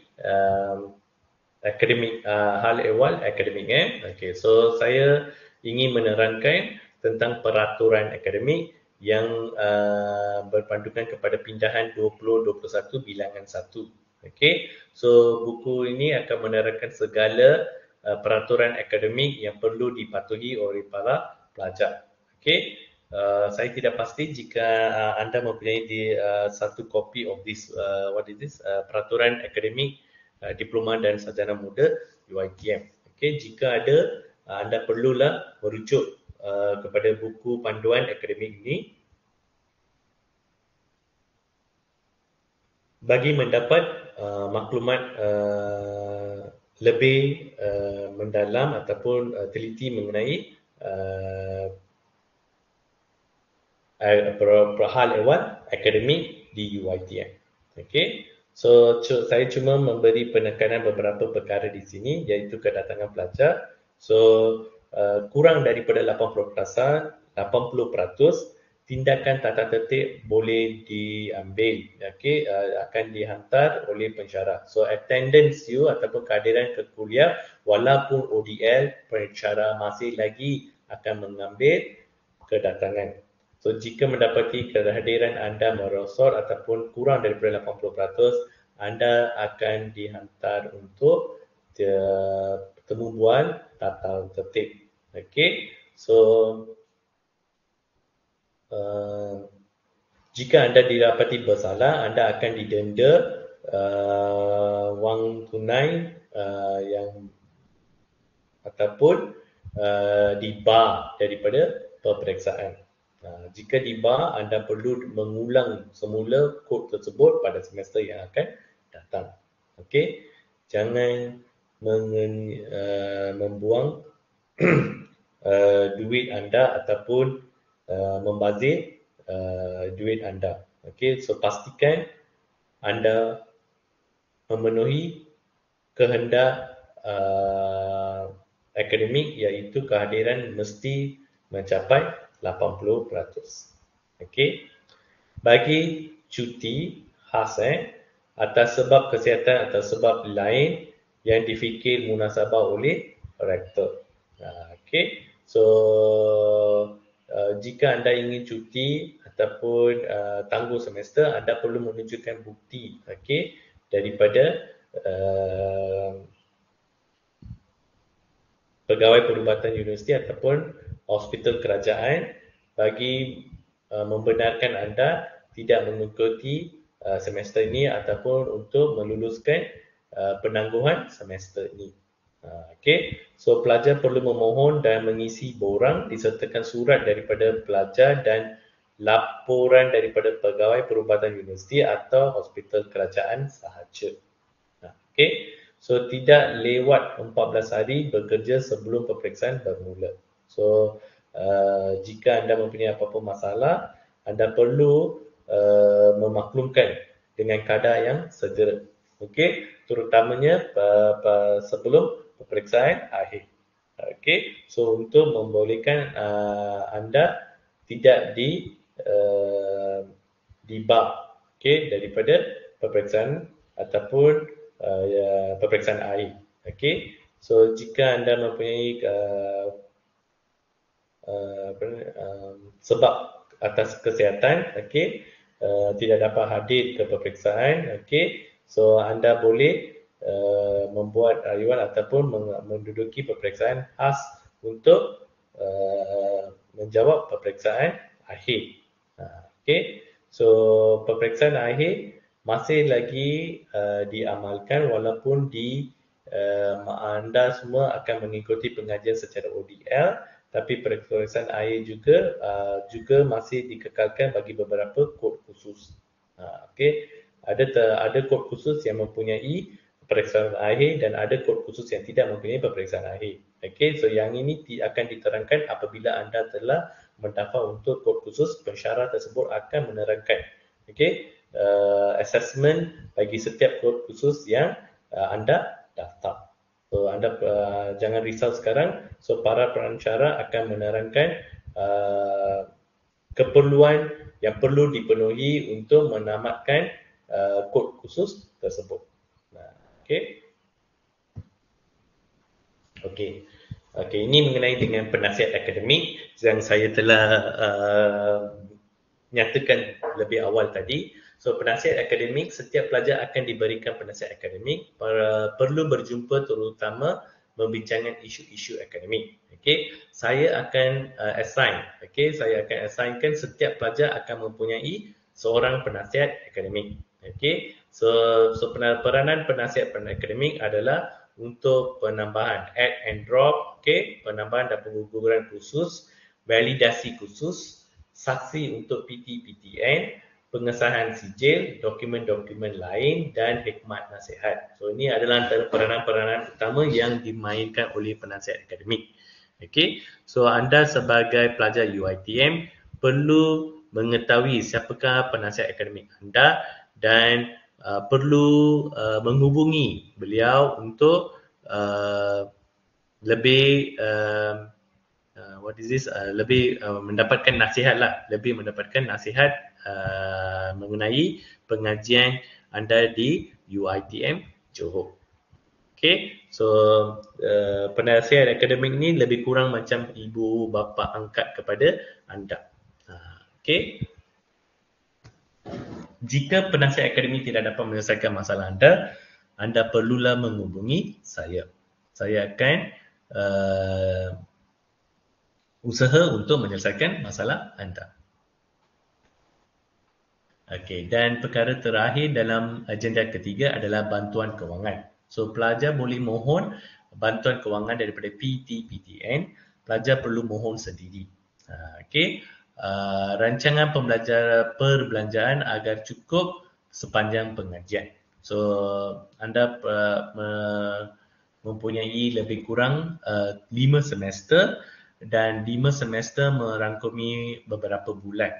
akademik, hal ehwal akademik. Okey, so saya ingin menerangkan tentang peraturan akademik yang berpandukan kepada pindahan 2021 bilangan 1. Okey, so buku ini akan menerangkan segala peraturan akademik yang perlu dipatuhi oleh para pelajar. Okey, saya tidak pasti jika anda mempunyai satu kopi of this peraturan akademik diploma dan sarjana muda UiTM. Okey, jika ada anda perlulah merujuk kepada buku panduan akademik ini bagi mendapat maklumat lebih mendalam ataupun teliti mengenai hal ehwal akademik di UiTM. Okey. So saya cuma memberi penekanan beberapa perkara di sini iaitu kedatangan pelajar. So kurang daripada 80%, tindakan tata tertib boleh diambil. Okey, akan dihantar oleh pensyarah. So attendance you ataupun kehadiran ke kuliah walaupun ODL, pensyarah masih lagi akan mengambil kedatangan. So jika mendapati kehadiran anda merosot ataupun kurang daripada 80%, anda akan dihantar untuk pertemuan tata tertib. Okey. So jika anda didapati bersalah, anda akan didenda wang tunai yang ataupun dibar daripada peperiksaan. Jika dibar, anda perlu mengulang semula kod tersebut pada semester yang akan datang. Okey, jangan membuang duit anda ataupun membazir duit anda. Okey, so pastikan anda memenuhi kehendak akademik iaitu kehadiran mesti mencapai 80%. Okey. Bagi cuti khas atas sebab kesihatan atau sebab lain yang difikir munasabah oleh rektor. Okey. So jika anda ingin cuti ataupun tangguh semester, anda perlu menunjukkan bukti okey daripada pegawai perubatan universiti ataupun hospital kerajaan bagi membenarkan anda tidak mengikuti semester ini ataupun untuk meluluskan penangguhan semester ini. Okey, so pelajar perlu memohon dan mengisi borang disertakan surat daripada pelajar dan laporan daripada pegawai perubatan universiti atau hospital kerajaan sahaja. Okey, so tidak lewat 14 hari bekerja sebelum peperiksaan bermula. So jika anda mempunyai apa-apa masalah, anda perlu memaklumkan dengan kadar yang segera. Okey, terutamanya sebelum peperiksaan akhir. Okey, so untuk membolehkan anda tidak dibar okey daripada peperiksaan ataupun peperiksaan akhir. Okey, so jika anda mempunyai sebab atas kesihatan, okey, tidak dapat hadir ke peperiksaan, okey, so anda boleh membuat rayuan ataupun menduduki peperiksaan khas untuk menjawab peperiksaan akhir. Okey, so peperiksaan akhir masih lagi diamalkan walaupun anda semua akan mengikuti pengajian secara ODL, tapi peperiksaan akhir juga masih dikekalkan bagi beberapa kod khusus. Okey, ada kod khusus yang mempunyai peperiksaan akhir dan ada kod khusus yang tidak mempunyai peperiksaan akhir. Okey, so yang ini akan diterangkan apabila anda telah mendaftar untuk kod khusus, pensyarah tersebut akan menerangkan okey assessment bagi setiap kod khusus yang anda daftar. So anda jangan risau sekarang. So para pensyarah akan menerangkan keperluan yang perlu dipenuhi untuk menamatkan kod khusus tersebut. Okey. Okey, ini mengenai dengan penasihat akademik yang saya telah nyatakan lebih awal tadi. So penasihat akademik, setiap pelajar akan diberikan penasihat akademik, perlu berjumpa terutama membincangkan isu-isu akademik. Okey, saya akan assign, saya akan assignkan setiap pelajar akan mempunyai seorang penasihat akademik. Okey, so peranan penasihat akademik adalah untuk penambahan add and drop, penambahan dan pengguguran khusus, validasi khusus, saksi untuk PT-PTN, pengesahan sijil, dokumen-dokumen lain dan hikmat nasihat. So ini adalah antara peranan-peranan utama yang dimainkan oleh penasihat akademik. Okey, so anda sebagai pelajar UiTM perlu mengetahui siapakah penasihat akademik anda dan perlu menghubungi beliau untuk lebih lebih mendapatkan nasihat lah, lebih mendapatkan nasihat mengenai pengajian anda di UiTM Johor. Okay, so penasihat akademik ni lebih kurang macam ibu bapa angkat kepada anda. Okay. Jika penasihat akademik tidak dapat menyelesaikan masalah anda perlulah menghubungi saya. Saya akan usaha untuk menyelesaikan masalah anda. Okey, dan perkara terakhir dalam agenda ketiga adalah bantuan kewangan. So pelajar boleh mohon bantuan kewangan daripada PT-PTN, pelajar perlu mohon sendiri. Okey, rancangan perbelanjaan agar cukup sepanjang pengajian. So anda mempunyai lebih kurang 5 semester dan 5 semester merangkumi beberapa bulan.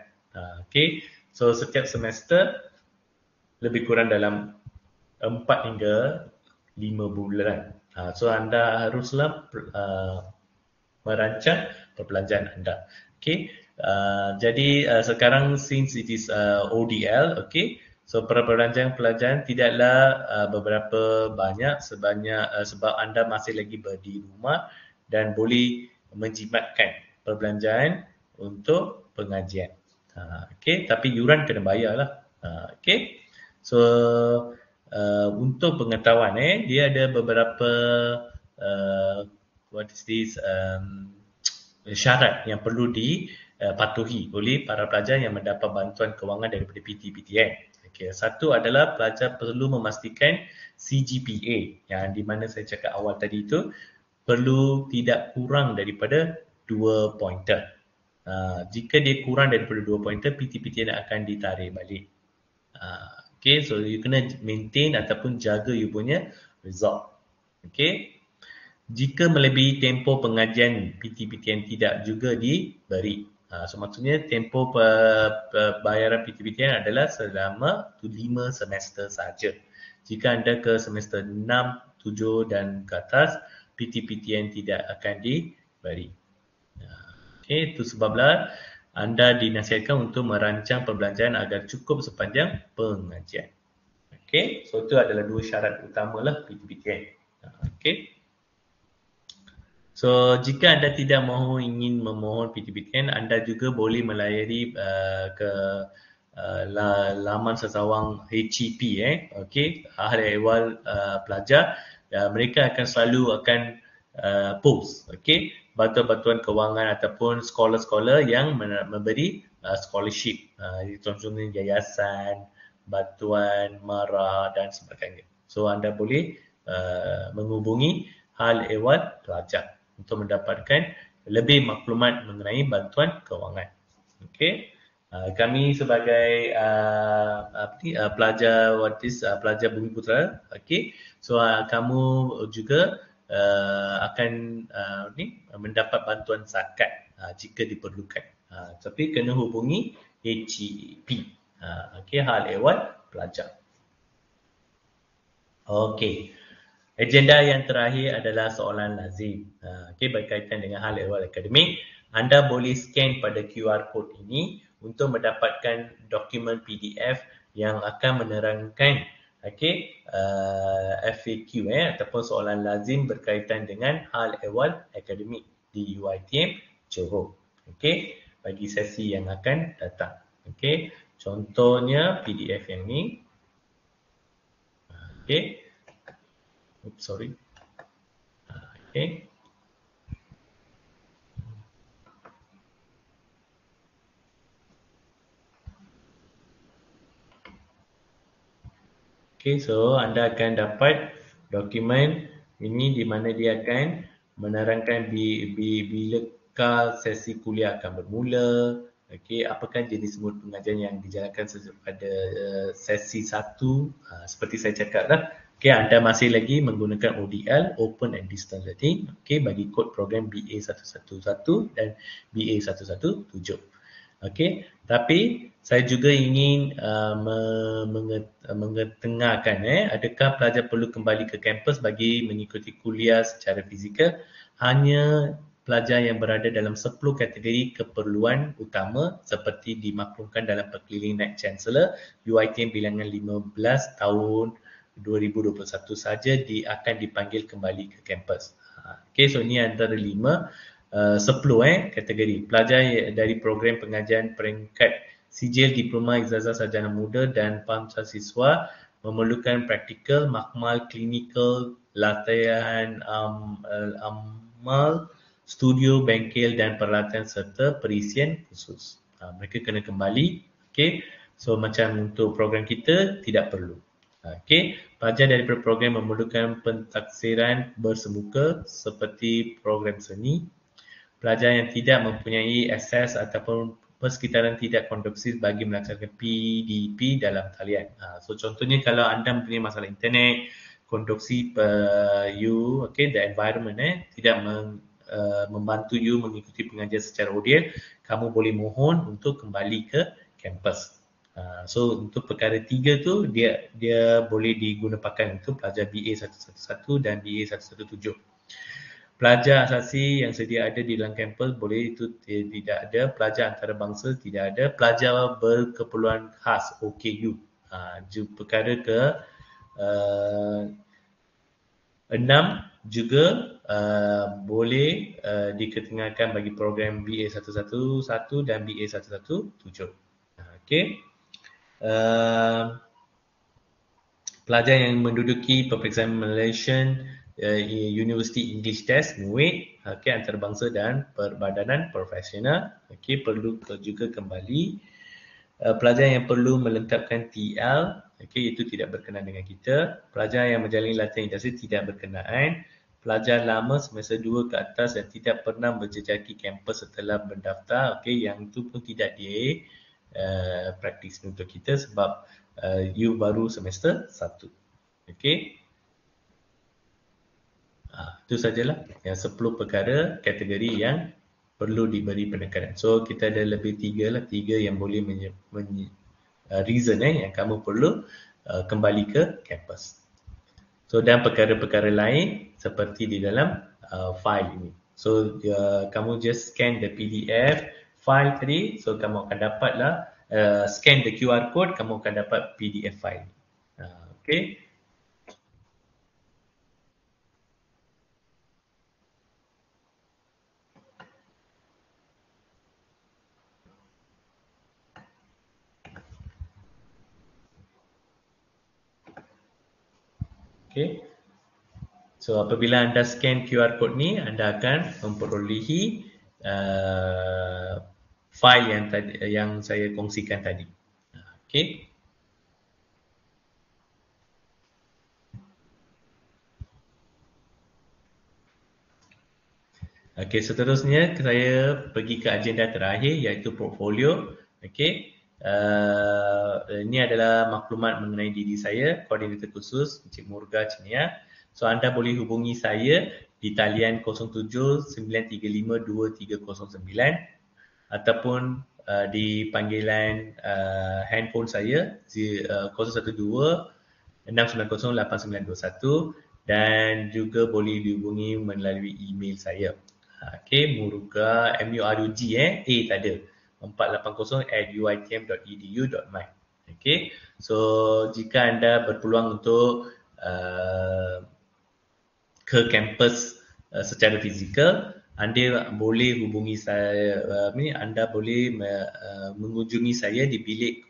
Okey, so setiap semester lebih kurang dalam 4 hingga 5 bulan. So anda haruslah merancang perbelanjaan anda. Okey, jadi sekarang since it is ODL, okey, so perbelanjaan tidaklah beberapa banyak sebab anda masih lagi di rumah dan boleh menjimatkan perbelanjaan untuk pengajian. Okey, tapi yuran kena bayarlah. Okey, so untuk pengetahuan dia ada beberapa syarat yang perlu dipatuhi oleh para pelajar yang mendapat bantuan kewangan daripada PT-PTN. Okay. Satu adalah pelajar perlu memastikan CGPA yang di mana saya cakap awal tadi itu perlu tidak kurang daripada 2 pointer. Jika dia kurang daripada 2 pointer, PT-PTN akan ditarik balik. Okay, so you kena maintain ataupun jaga you punya result. Okay. Jika melebihi tempoh pengajian, PT-PTN tidak juga diberi. So maksudnya tempoh bayaran PT-PTN adalah selama 5 semester saja. Jika anda ke semester 6, 7 dan ke atas, PT-PTN tidak akan diberi. Okay, itu sebablah anda dinasihatkan untuk merancang perbelanjaan agar cukup sepanjang pengajian. Okay, so itu adalah 2 syarat utamalah PT-PTN. Okay. So jika anda tidak ingin memohon PT-PTN, anda juga boleh melayari ke laman sesawang HEP, okay, Hal Ehwal Pelajar. Mereka akan selalu post, okay, bantuan-bantuan kewangan ataupun scholar-scholar yang memberi scholarship, contohnya yayasan, bantuan MARA dan sebagainya. So anda boleh menghubungi Hal Ehwal Pelajar untuk mendapatkan lebih maklumat mengenai bantuan kewangan. Okey. Kami sebagai pelajar pelajar Bumi Putera, okey. So kamu juga akan mendapat bantuan zakat jika diperlukan. Tapi kena hubungi HEP. Okey, Hal Ehwal Pelajar. Okey. Agenda yang terakhir adalah soalan lazim. Okay, berkaitan dengan hal ehwal akademik. Anda boleh scan pada QR code ini untuk mendapatkan dokumen PDF yang akan menerangkan FAQ ataupun soalan lazim berkaitan dengan hal ehwal akademik di UiTM Johor. Okay, bagi sesi yang akan datang. Okay, Contohnya PDF yang ni. Okey. Oops, sorry. Okey. Okay, so anda akan dapat dokumen ini di mana dia akan menerangkan bilakah sesi kuliah akan bermula, okay, apakah jenis modul pengajian yang dijalankan pada sesi 1, seperti saya cakap lah. Okay, anda masih lagi menggunakan ODL, Open and Distance Learning, okay, bagi kod program BA111 dan BA117. Okey, tapi saya juga ingin mengetengahkan adakah pelajar perlu kembali ke kampus bagi mengikuti kuliah secara fizikal. Hanya pelajar yang berada dalam 10 kategori keperluan utama seperti dimaklumkan dalam perkeliling Naib Chancellor UiTM bilangan 15 tahun 2021 saja akan dipanggil kembali ke kampus. Okey, so ini antara 10 kategori. Pelajar dari program pengajian peringkat sijil diploma ijazah sarjana muda dan PAM siswa memerlukan praktikal, makmal, klinikal, latihan amal, studio, bengkel dan peralatan serta perisian khusus. Mereka kena kembali. Okay. So macam untuk program kita tidak perlu. Okay. Pelajar dari program memerlukan pentaksiran bersemuka seperti program seni. Pelajar yang tidak mempunyai akses ataupun persekitaran tidak kondusif bagi melaksanakan PDP dalam talian. So contohnya kalau anda mempunyai masalah internet, kondusif you, okay, the environment tidak membantu you mengikuti pengajian secara ODL, kamu boleh mohon untuk kembali ke kampus. So untuk perkara 3 tu dia boleh digunakan untuk pelajar BA111 dan BA117. Pelajar asasi yang sedia ada di dalam kampus boleh itu tidak ada. Pelajar antarabangsa tidak ada. Pelajar berkeperluan khas OKU. Perkara ke 6 juga boleh diketengahkan bagi program BA111 dan BA117. Okey. Pelajar yang menduduki peperiksaan Malaysian University English Test MUIT, okay, antarabangsa dan perbadanan profesional, okay, perlu juga kembali. Pelajar yang perlu melengkapkan TL, okay, itu tidak berkenaan dengan kita. Pelajar yang menjalani latihan intensif tidak berkenaan. Pelajar lama semester 2 ke atas yang tidak pernah menjejaki kampus setelah mendaftar, okay, yang itu pun tidak di praktis untuk kita sebab you baru semester 1. Okay. Itu sajalah yang 10 perkara kategori yang perlu diberi penekanan. So kita ada lebih 3 yang boleh reason yang kamu perlu kembali ke kampus. So dan perkara-perkara lain seperti di dalam file ini. So kamu just scan the PDF file tadi, so kamu akan dapatlah scan the QR code, kamu akan dapat PDF file. Okay. Okay. So apabila anda scan QR code ni, anda akan memperolehi file yang saya kongsikan tadi. Okay. Okay, seterusnya saya pergi ke agenda terakhir iaitu portfolio. Okay. Ini adalah maklumat mengenai diri saya, koordinator khusus Encik Murga Chenia. So anda boleh hubungi saya di talian 07-935-2309 ataupun di panggilan handphone saya 012-690-8921 dan juga boleh dihubungi melalui email saya. Okay, Murga, MURUG A tak ada, 480@uitm.edu.my. Okay, so jika anda berpeluang untuk ke kampus secara fizikal, anda boleh hubungi saya, anda boleh mengunjungi saya di bilik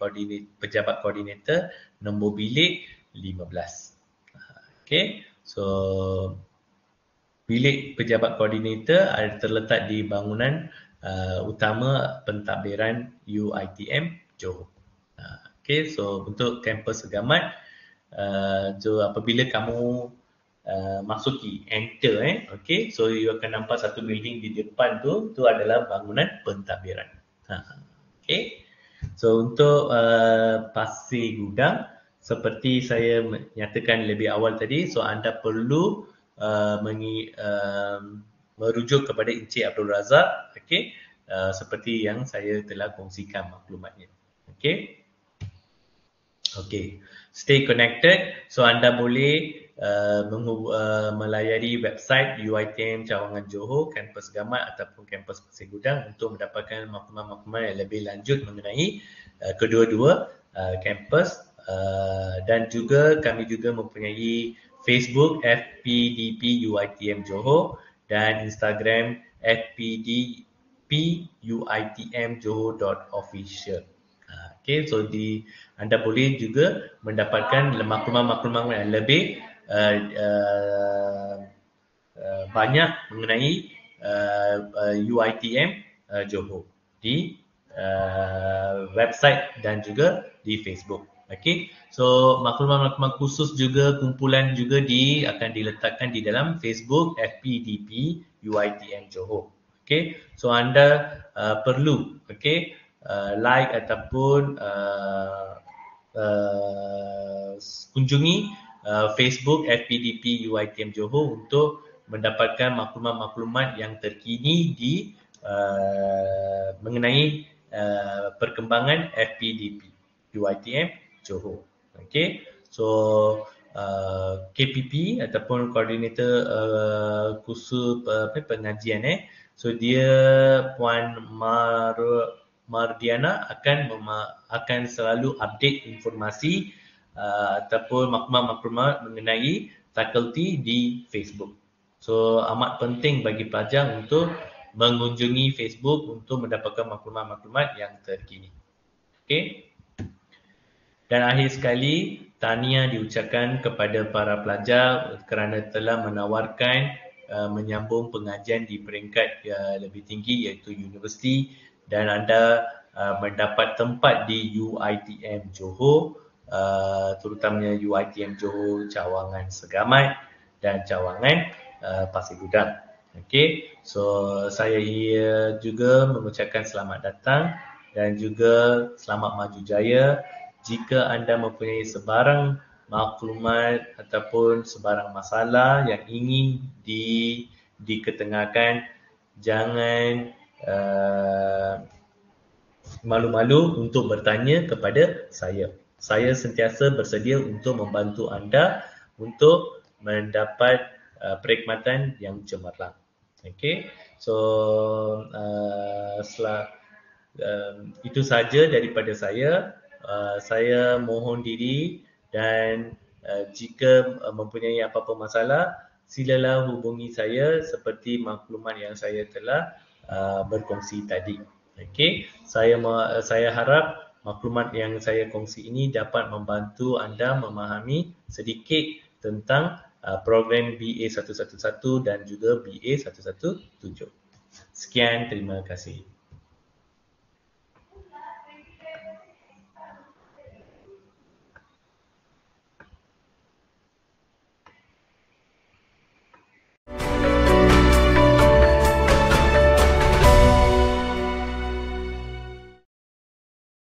pejabat koordinator nombor bilik 15. Okay, so bilik pejabat koordinator terletak di bangunan utama pentadbiran UiTM Johor. Okay, so untuk kampus Segamat, so apabila kamu masuki enter, okay, so you akan nampak satu building di depan tu adalah bangunan pentadbiran. Okay, so untuk Pasir Gudang, seperti saya nyatakan lebih awal tadi, so anda perlu merujuk kepada Encik Abdul Razak, okay, seperti yang saya telah kongsikan maklumatnya. Okay. Okay, stay connected. So anda boleh melayari website UiTM Cawangan Johor, kampus Gamat ataupun kampus Pasir Gudang untuk mendapatkan maklumat-maklumat yang lebih lanjut mengenai kedua-dua kampus. Dan juga kami juga mempunyai Facebook FPDP UiTM Johor dan Instagram FPDP UiTM Johor.official. Okay, so anda boleh juga mendapatkan maklumat-maklumat yang lebih banyak mengenai UiTM Johor di website dan juga di Facebook. Okay, so maklumat-maklumat khusus juga, kumpulan juga akan diletakkan di dalam Facebook FPDP UiTM Johor. Okay, so anda perlu like ataupun kunjungi Facebook FPDP UiTM Johor untuk mendapatkan maklumat-maklumat yang terkini mengenai perkembangan FPDP UiTM Johor. Okay, so KPP ataupun koordinator kursus pengajian, so dia Puan Mardiana akan selalu update informasi ataupun maklumat-maklumat mengenai fakulti di Facebook. So amat penting bagi pelajar untuk mengunjungi Facebook untuk mendapatkan maklumat-maklumat yang terkini. Okay. Dan akhir sekali, tahniah diucapkan kepada para pelajar kerana telah menawarkan menyambung pengajian di peringkat lebih tinggi iaitu universiti, dan anda mendapat tempat di UiTM Johor, terutamanya UiTM Johor Cawangan Segamat dan Cawangan Pasir Gudang. Okay, so saya juga mengucapkan selamat datang dan juga selamat maju jaya. Jika anda mempunyai sebarang maklumat ataupun sebarang masalah yang ingin diketengahkan, jangan malu-malu untuk bertanya kepada saya. Saya sentiasa bersedia untuk membantu anda untuk mendapat perkhidmatan yang cemerlang. Okay, so itu saja daripada saya. Saya mohon diri dan jika mempunyai apa-apa masalah, silalah hubungi saya seperti maklumat yang saya telah berkongsi tadi. Okay, saya harap maklumat yang saya kongsi ini dapat membantu anda memahami sedikit tentang program BA 111 dan juga BA 117. Sekian, terima kasih.